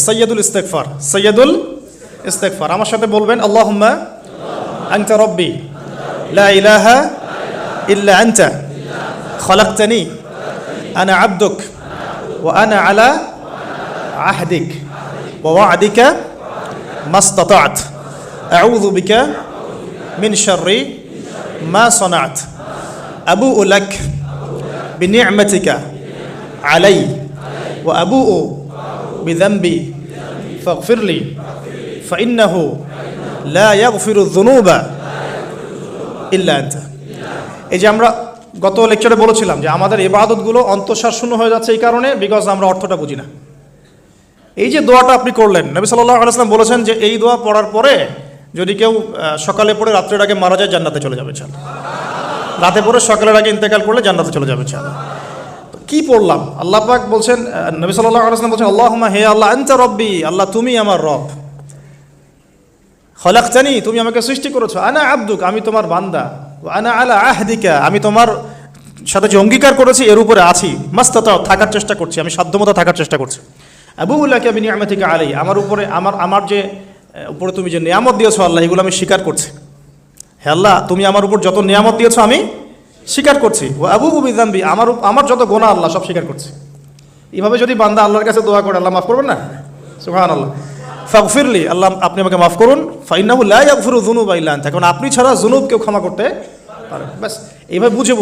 সৈয়দুল ইস্তেগফার, সৈয়দুল ইস্তেগফার। আমার সাথে বলবেন আল্লাহুম্মা আনতা রব্বি লা ইলাহা ইল্লা আনতা খলাকতানি আনা আবদুক ওয়া আনা আলা আহদিক ওয়া ওয়া'দিকা মাসতাতা'ত আউযু বিকা মিন শাররি মা সানা'ত আবুউ লাক বিনি'মাতিকা আলাই ওয়া আবুউ বিযামবি ফাগফিরলি ফাইন্নাহু লা ইয়াগফিরু যুনুবা ইল্লা আনতা। এই যে আমরা গত লেকচারে বলেছিলাম যে আমাদের ইবাদতগুলো অন্তঃসার শূন্য হয়ে যাচ্ছে এই কারণে, বিকজ আমরা অর্থটা বুঝি না। এই যে দোয়াটা আপনি করলেন, নবী সাল্লাল্লাহু আলাইহি ওয়াসাল্লাম বলেছেন যে এই দোয়া পড়ার পরে যদি কেউ সকালে পড়ে রাত্রের আগে মারা যায় জান্নাতে চলে যাবে ইনশাআল্লাহ। রাতে পড়ে সকালের আগে ইন্তেকাল করলে জান্নাতে চলে যাবে ইনশাআল্লাহ। কি পড়লাম? আল্লাহ পাক বলছেন, নবী সাল্লাল্লাহু আলাইহি ওয়াসাল্লাম বলছেন আল্লাহুম্মা হে আল্লাহ আনতা রব্বি, আল্লাহ তুমি আমার রব, খলাকতানি তুমি আমাকে সৃষ্টি করেছো, আনা আবদুক আমি তোমার বান্দা, আনা আলা আহদিকা আমি তোমার সাথে যে অঙ্গীকার করেছি এর উপরে আছি, মাস্তাতাও থাকার চেষ্টা করছি, আমি সাধ্যমতো থাকার চেষ্টা করছি। আবুউ লাকা বিনি'মাতিকা আলাই আমার উপরে আমার যে উপরে তুমি যে নিয়ামত দিয়েছো আল্লাহ এগুলো আমি স্বীকার করছি। হে আল্লাহ তুমি আমার উপর যত নিয়ামত দিয়েছো আমি স্বীকার করছি। ও আবুউ বিযামবি আমার যত গুনাহ আল্লাহ সব স্বীকার করছি। এইভাবে যদি বান্দা আল্লাহর কাছে দোয়া করে আল্লাহ মাফ করবেন না? সুবহানাল্লাহ। ফাগফিরলি আল্লাহ আপনি আমাকে মাফ করুন, ফাইন্নাহু লা ইয়াগফিরু যুনুবা ইল্লা আনতা, কারণ আপনি ছাড়া যুনুব কেউ ক্ষমা করতে পারে। ব্যাস এইভাবে বুঝে